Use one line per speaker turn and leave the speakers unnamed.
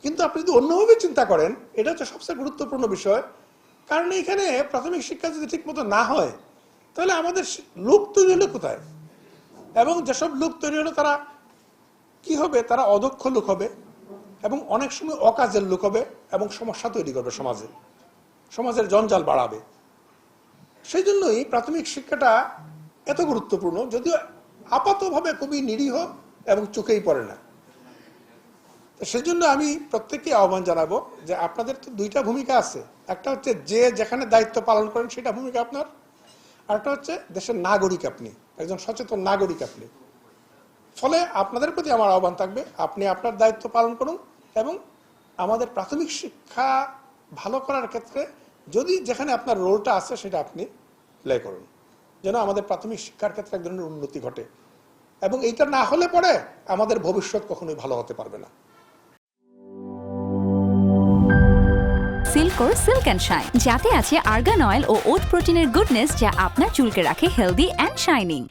কিন্তু আপনি যদি অন্যভাবে চিন্তা করেন, এটা হচ্ছে সবচেয়ে গুরুত্বপূর্ণ বিষয়। কারণ এখানে প্রাথমিক শিক্ষা যদি ঠিক মতো না হয়, তাহলে আমাদের লোক তৈরি হলো কোথায়? এবং যেসব লোক তৈরি হলো তারা কি হবে? তারা অদক্ষ লোক হবে এবং অনেক সময় অকাজের লোক হবে এবং সমস্যা তৈরি করবে সমাজে, সমাজের জঞ্জাল বাড়াবে। সেই জন্যই প্রাথমিক শিক্ষাটা এত গুরুত্বপূর্ণ, যদিও আপাতভাবে খুবই নিরীহ এবং চোখেই পড়ে না। সেই জন্য আমি প্রত্যেককে আহ্বান জানাবো যে আপনাদের তো দুইটা ভূমিকা আছে। একটা হচ্ছে যে যেখানে দায়িত্ব পালন করেন সেটা ভূমিকা আপনার, আর একটা হচ্ছে দেশের নাগরিক, আপনি একজন সচেতন নাগরিক আপনি। ফলে আপনাদের প্রতি আমার আহ্বান থাকবে, আপনি আপনার দায়িত্ব পালন করুন এবং আমাদের প্রাথমিক শিক্ষা ভালো করার ক্ষেত্রে যদি যেখানে আপনার রোলটা আছে সেটা আপনি প্লে করুন, যেন আমাদের প্রাথমিক শিক্ষার ক্ষেত্রে এক ধরনের উন্নতি ঘটে। এবং এইটা না হলে পরে আমাদের ভবিষ্যৎ কখনোই ভালো হতে পারবে না।
সিল্কোর সিল্ক অ্যান্ড শাইন, যাতে আছে আর্গান অয়েল ও ওট প্রোটিনের গুডনেস, যা আপনার চুলকে রাখে হেলদি অ্যান্ড শাইনিং।